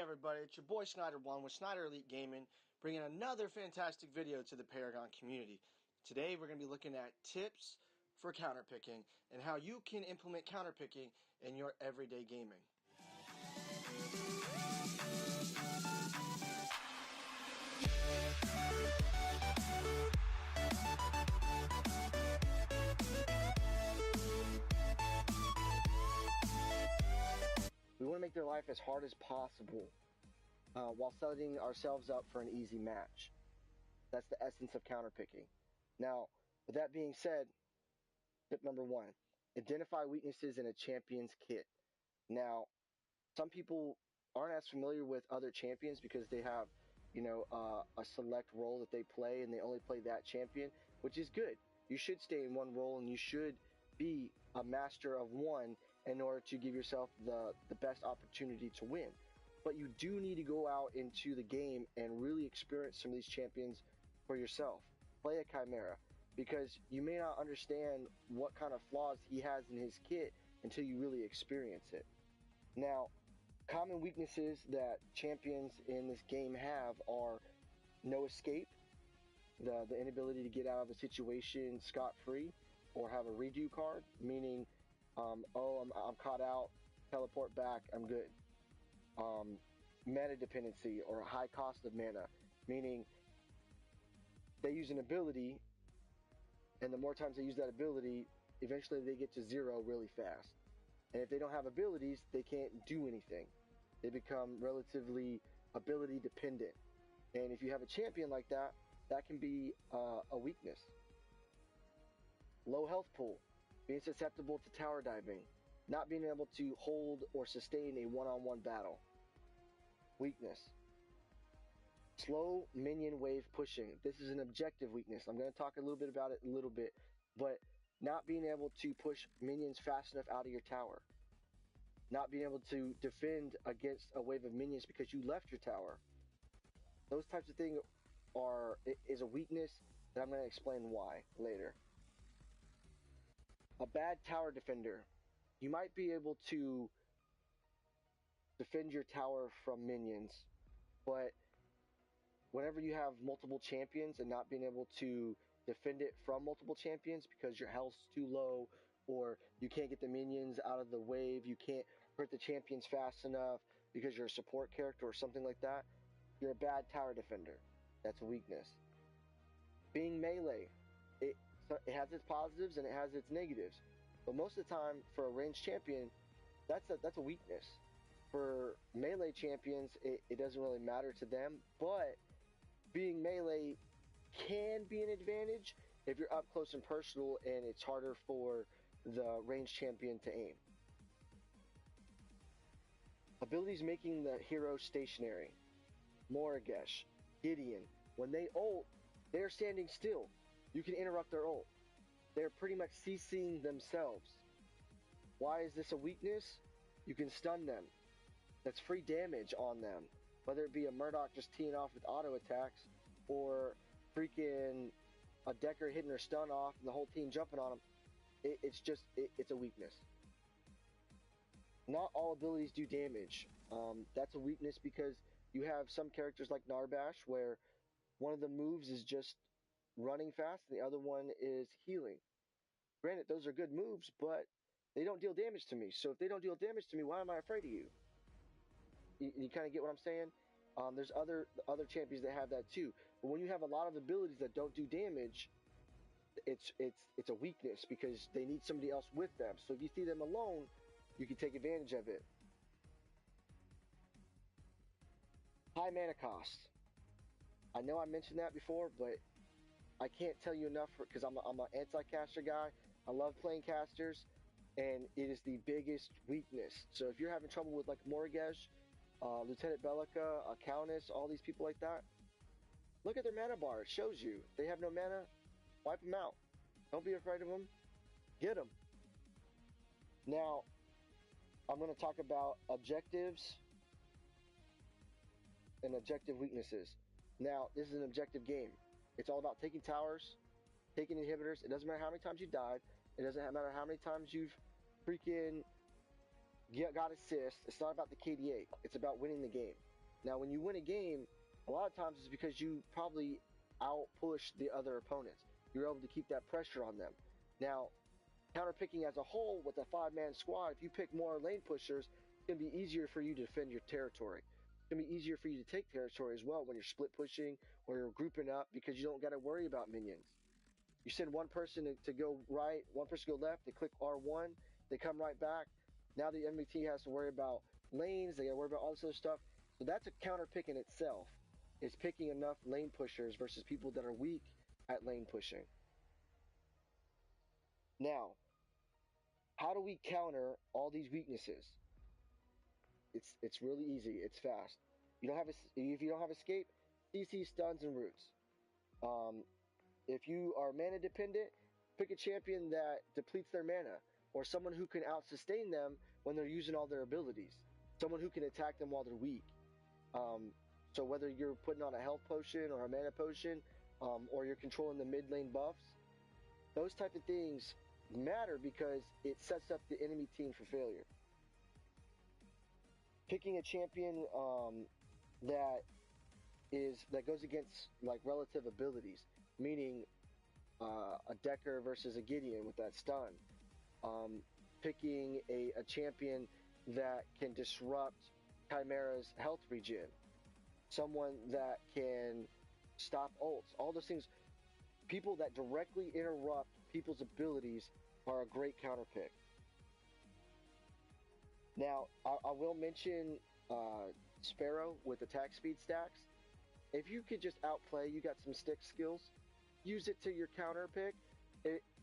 everybody, it's your boy Snyder1 with Snyder Elite Gaming, bringing another fantastic video to the Paragon community. Today we're going to be looking at tips for counterpicking and how you can implement counterpicking in your everyday gaming. We want to make their life as hard as possible while setting ourselves up for an easy match. That's the essence of counterpicking. Now, with that being said, tip number one, identify weaknesses in a champion's kit. Now, some people aren't as familiar with other champions because they have, a select role that they play and they only play that champion, which is good. You should stay in one role and you should be a master of one in order to give yourself the best opportunity to win. But you do need to go out into the game and really experience some of these champions for yourself. Play a Chimera, because you may not understand what kind of flaws he has in his kit until you really experience it. Now, common weaknesses that champions in this game have are no escape, the inability to get out of a situation scot-free, or have a redo card, meaning, I'm caught out, teleport back, I'm good. Mana dependency, or high cost of mana, meaning they use an ability, and the more times they use that ability, eventually they get to 0 really fast. And if they don't have abilities, they can't do anything. They become relatively ability dependent. And if you have a champion like that, that can be a weakness. Low health pool, being susceptible to tower diving, not being able to hold or sustain a one-on-one battle. Weakness. Slow minion wave pushing. This is an objective weakness. I'm going to talk a little bit about it in a little bit, but not being able to push minions fast enough out of your tower. Not being able to defend against a wave of minions because you left your tower. Those types of things is a weakness that I'm going to explain why later. A bad tower defender. You might be able to defend your tower from minions, but whenever you have multiple champions and not being able to defend it from multiple champions because your health's too low, or you can't get the minions out of the wave, you can't hurt the champions fast enough because you're a support character or something like that, you're a bad tower defender. That's a weakness. Being melee. It has its positives and it has its negatives, but most of the time for a ranged champion, that's a weakness. For melee champions, it doesn't really matter to them, but being melee can be an advantage if you're up close and personal and it's harder for the ranged champion to aim. Abilities making the hero stationary. Morigesh, Gideon, when they ult, they're standing still. You can interrupt their ult. They're pretty much ceasing themselves. Why is this a weakness? You can stun them. That's free damage on them. Whether it be a Murdoch just teeing off with auto attacks, or freaking a Decker hitting her stun off and the whole team jumping on them. It's a weakness. Not all abilities do damage. That's a weakness because you have some characters like Narbash where one of the moves is just running fast and the other one is healing. Granted, those are good moves, but they don't deal damage to me. So if they don't deal damage to me, why am I afraid of you? You kind of get what I'm saying? There's other champions that have that too. But when you have a lot of abilities that don't do damage, it's a weakness because they need somebody else with them. So if you see them alone, you can take advantage of it. High mana cost. I know I mentioned that before, but I can't tell you enough because I'm an anti-caster guy. I love playing casters, and it is the biggest weakness. So if you're having trouble with like Morigesh, Lieutenant Bellica, a Countess, all these people like that, look at their mana bar. It shows you. They have no mana, wipe them out. Don't be afraid of them. Get them. Now, I'm going to talk about objectives and objective weaknesses. Now, this is an objective game. It's all about taking towers, taking inhibitors. It doesn't matter how many times you died. It doesn't matter how many times you've freaking got assists. It's not about the KDA. It's about winning the game. Now, when you win a game, a lot of times it's because you probably outpush the other opponents. You're able to keep that pressure on them. Now, counterpicking as a whole with a 5-man squad, if you pick more lane pushers, it's going to be easier for you to defend your territory. It's going to be easier for you to take territory as well when you're split pushing or you're grouping up, because you don't got to worry about minions. You send one person to go right, one person to go left, they click R1, they come right back. Now the enemy team has to worry about lanes, they got to worry about all this other stuff. So that's a counter pick in itself. It's picking enough lane pushers versus people that are weak at lane pushing. Now, how do we counter all these weaknesses? It's really easy. It's fast. If you don't have escape, CC, stuns, and roots. If you are mana dependent, pick a champion that depletes their mana, or someone who can out sustain them when they're using all their abilities. Someone who can attack them while they're weak. So whether you're putting on a health potion or a mana potion, or you're controlling the mid lane buffs, those type of things matter because it sets up the enemy team for failure. Picking a champion that goes against like relative abilities, meaning a Decker versus a Gideon with that stun. Picking a champion that can disrupt Chimera's health regen. Someone that can stop ults. All those things, people that directly interrupt people's abilities are a great counter pick. Now, I will mention Sparrow with attack speed stacks. If you could just outplay, you got some stick skills, use it to your counter pick.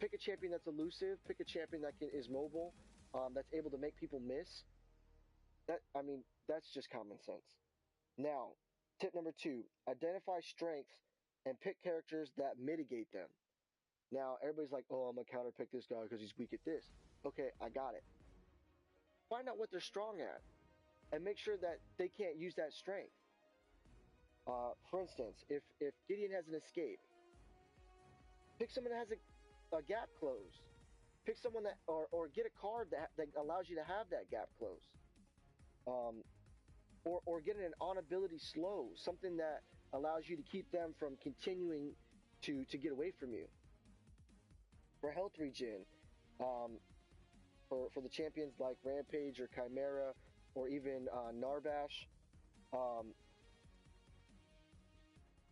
Pick a champion that's elusive. Pick a champion that is mobile, that's able to make people miss. That's just common sense. Now, tip number 2, identify strengths and pick characters that mitigate them. Now, everybody's like, oh, I'm going to counter pick this guy because he's weak at this. Okay, I got it. Find out what they're strong at and make sure that they can't use that strength. For instance, if Gideon has an escape, pick someone that has a gap close. Pick someone that, or get a card that allows you to have that gap close. Or get an on ability slow, something that allows you to keep them from continuing to get away from you. For health regen, for the champions like Rampage or Chimera or even Narbash,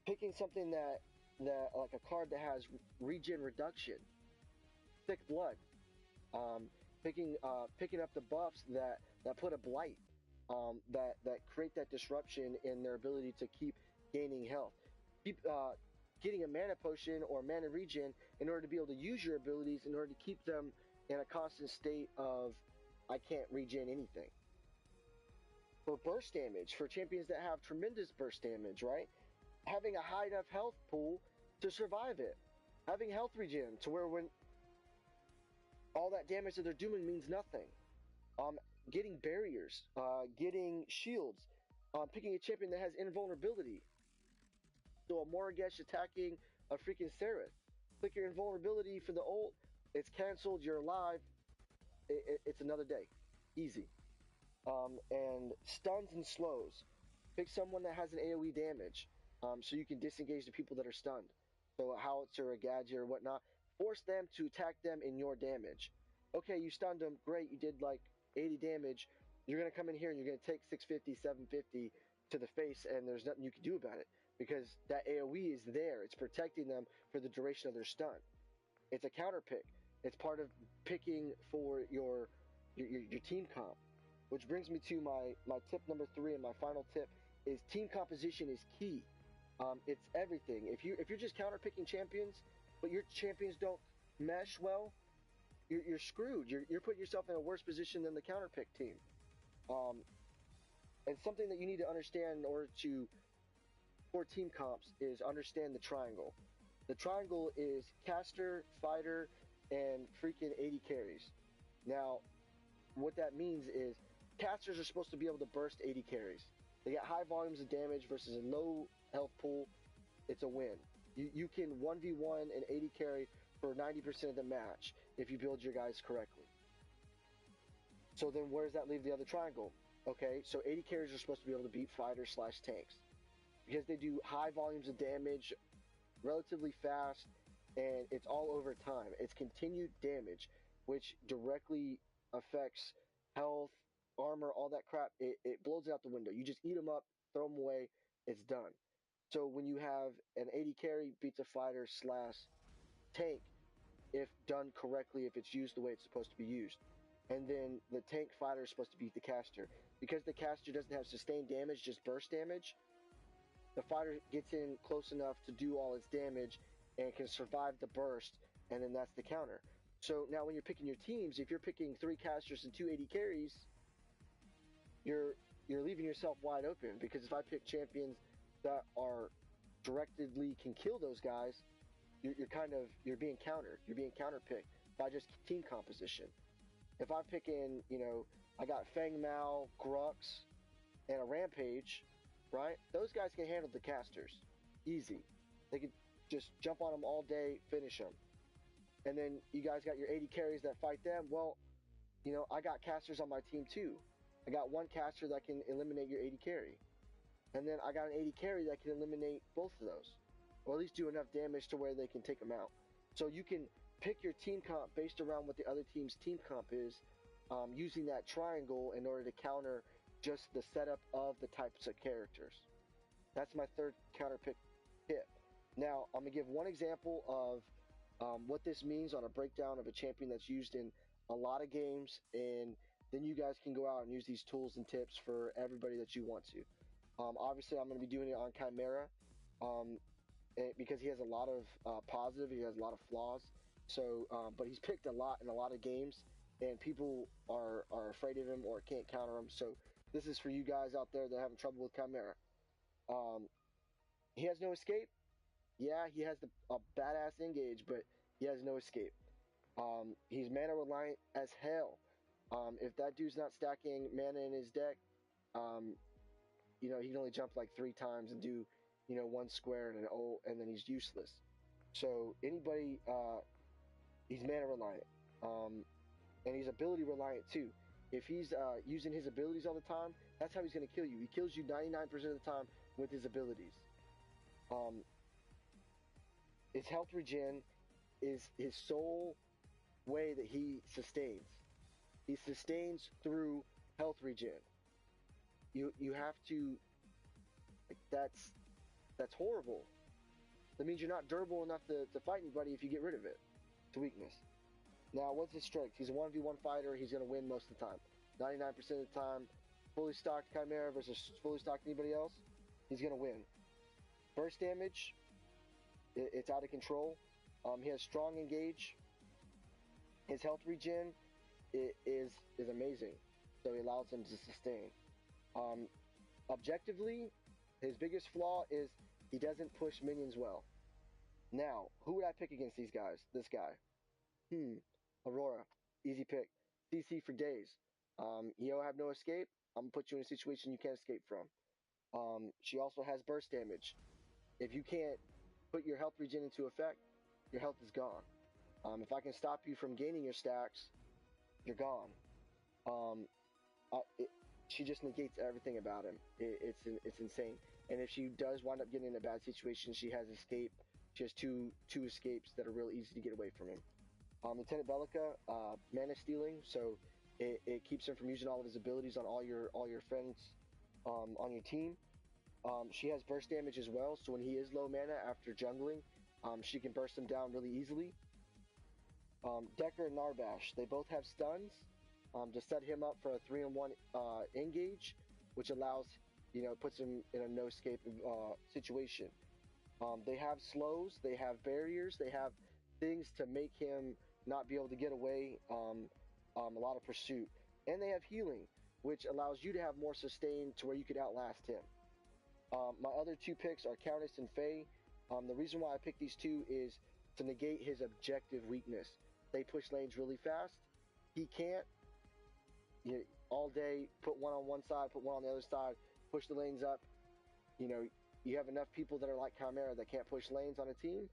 picking something that like a card that has regen reduction, thick blood, picking up the buffs that put a blight, that create that disruption in their ability to keep gaining health. Getting a mana potion or mana regen in order to be able to use your abilities in order to keep them in a constant state of I can't regen anything. For burst damage, for champions that have tremendous burst damage, right? Having a high enough health pool to survive it. Having health regen to where when all that damage that they're doing means nothing. Getting barriers, getting shields, picking a champion that has invulnerability. So a Morgash attacking a freaking Seraph. Click your invulnerability for the ult, it's cancelled, you're alive, it's another day. Easy. And stuns and slows. Pick someone that has an AoE damage, so you can disengage the people that are stunned. So a Howitzer, a Gadget, or whatnot. Force them to attack them in your damage. Okay, you stunned them, great, you did like 80 damage. You're going to come in here and you're going to take 650, 750 to the face, and there's nothing you can do about it. Because that AoE is there. It's protecting them for the duration of their stun. It's a counter pick. It's part of picking for your team comp. Which brings me to my tip number 3, and my final tip is team composition is key. It's everything. If you're just counter picking champions, but your champions don't mesh well, you're screwed. You're putting yourself in a worse position than the counter pick team. And something that you need to understand in order to for team comps is understand the triangle. The triangle is caster, fighter, and freaking 80 carries. Now, what that means is casters are supposed to be able to burst 80 carries. They get high volumes of damage versus a low health pool. It's a win. You can 1v1 an 80 carry for 90% of the match if you build your guys correctly. So then where does that leave the other triangle? Okay, so AD carries are supposed to be able to beat fighters slash tanks because they do high volumes of damage relatively fast, and it's all over time. It's continued damage, which directly affects health, armor, all that crap. It blows it out the window. You just eat them up, throw them away, it's done. So when you have an AD carry beats a fighter slash tank, if done correctly, if it's used the way it's supposed to be used. And then the tank fighter is supposed to beat the caster. Because the caster doesn't have sustained damage, just burst damage, the fighter gets in close enough to do all its damage and can survive the burst, and then that's the counter. So now when you're picking your teams, if you're picking 3 casters and 2 AD carries, you're leaving yourself wide open, because if I pick champions that are directly can kill those guys, you're being countered. You're being counterpicked by just team composition. If I'm picking, I got Feng Mao, Grux, and a Rampage, right? Those guys can handle the casters. Easy. They can just jump on them all day, finish them. And then you guys got your 80 carries that fight them. Well, I got casters on my team too. I got one caster that can eliminate your 80 carry. And then I got an 80 carry that can eliminate both of those. Or at least do enough damage to where they can take them out. So you can pick your team comp based around what the other team's team comp is, using that triangle in order to counter just the setup of the types of characters. That's my third counter pick tip. Now, I'm going to give one example of what this means on a breakdown of a champion that's used in a lot of games, and then you guys can go out and use these tools and tips for everybody that you want to. Obviously, I'm going to be doing it on Chimera, because he has a lot of positive, he has a lot of flaws. So, but he's picked a lot in a lot of games, and people are afraid of him or can't counter him. So this is for you guys out there that are having trouble with Chimera. He has no escape. Yeah, he has a badass engage, but he has no escape. He's mana reliant as hell. If that dude's not stacking mana in his deck, he can only jump like 3 times and do, 1 square and an O, and then he's useless. So anybody, he's mana reliant, and he's ability reliant too. If he's using his abilities all the time, that's how he's going to kill you. He kills you 99% of the time with his abilities. His health regen is his sole way that he sustains. He sustains through health regen. You have to, that's horrible. That means you're not durable enough to fight anybody if you get rid of it. It's a weakness. Now, what's his strength? He's a 1v1 fighter. He's going to win most of the time. 99% of the time, fully stocked Chimera versus fully stocked anybody else, he's going to win. Burst damage, it's out of control. He has strong engage. His health regen is amazing. So he allows him to sustain. Objectively, his biggest flaw is he doesn't push minions well. Now, who would I pick against these guys? This guy. Aurora. Easy pick. CC for days. He'll have no escape. I'm going to put you in a situation you can't escape from. She also has burst damage. If you can't put your health regen into effect, your health is gone. If I can stop you from gaining your stacks, you're gone. She just negates everything about him. It's insane. And if she does wind up getting in a bad situation, she has escape. She has two escapes that are real easy to get away from him. Lieutenant Bellica, mana stealing, so it keeps him from using all of his abilities on all your friends on your team. She has burst damage as well, so when he is low mana after jungling, she can burst him down really easily. Decker and Narbash, they both have stuns to set him up for a 3-in-1 engage, which allows, puts him in a no escape situation. They have slows, they have barriers, they have things to make him not be able to get away, a lot of pursuit. And they have healing, which allows you to have more sustain to where you could outlast him. My other 2 picks are Countess and Faye. The reason why I picked these 2 is to negate his objective weakness. They push lanes really fast. He can't. All day, put one on one side, put one on the other side, push the lanes up. You have enough people that are like Chimera that can't push lanes on a team.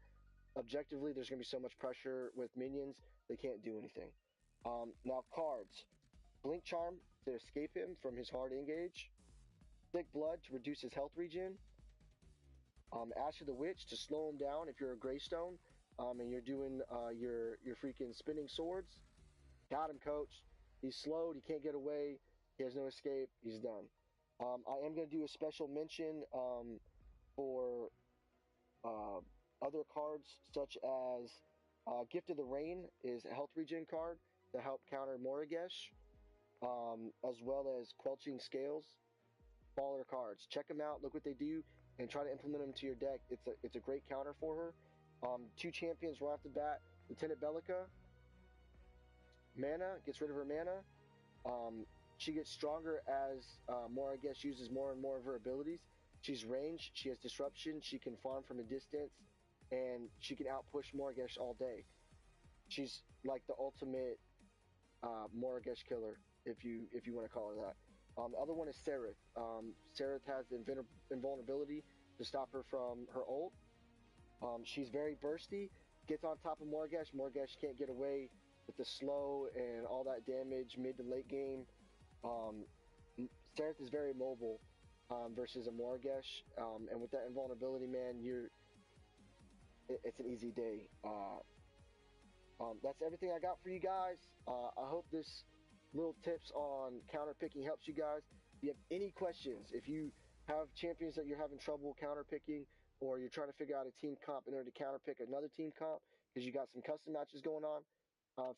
Objectively, there's going to be so much pressure with minions, they can't do anything. Now, cards. Blink Charm, to escape him from his hard engage. Thick Blood to reduce his health regen. Ash of the Witch to slow him down if you're a Greystone and you're doing your freaking spinning swords. Got him, coach. He's slowed. He can't get away. He has no escape. He's done. I am going to do a special mention for other cards, such as Gift of the Rain is a health regen card to help counter Morigesh, as well as Quelching Scales. Baller cards. Check them out. Look what they do, and try to implement them to your deck. It's a great counter for her. 2 champions right off the bat. Lieutenant Bellica. Mana, gets rid of her mana. She gets stronger as Morigesh uses more and more of her abilities. She's ranged, she has disruption, she can farm from a distance, and she can outpush Morigesh all day. She's like the ultimate Morigesh killer, if you want to call her that. The other one is Sereth. Sereth has the invulnerability to stop her from her ult. She's very bursty, gets on top of Morigesh. Morigesh can't get away with the slow and all that damage mid to late game. Sereth is very mobile versus a Morigesh, and with that invulnerability, man, it's an easy day. That's everything I got for you guys. I hope this little tips on counter picking helps you guys. If you have any questions, if you have champions that you're having trouble counter picking, or you're trying to figure out a team comp in order to counter pick another team comp because you got some custom matches going on,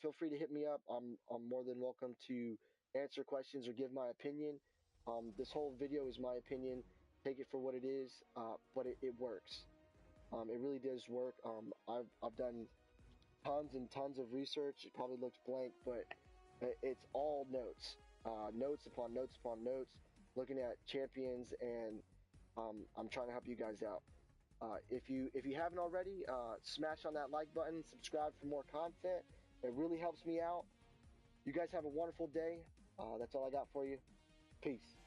feel free to hit me up. I'm more than welcome to answer questions or give my opinion. This whole video is my opinion. Take it for what it is, but it works. It really does work. I've done tons and tons of research. It probably looks blank, but it's all notes, notes upon notes upon notes, looking at champions, and I'm trying to help you guys out. If you haven't already, smash on that like button, subscribe for more content. It really helps me out. You guys have a wonderful day. That's all I got for you. Peace.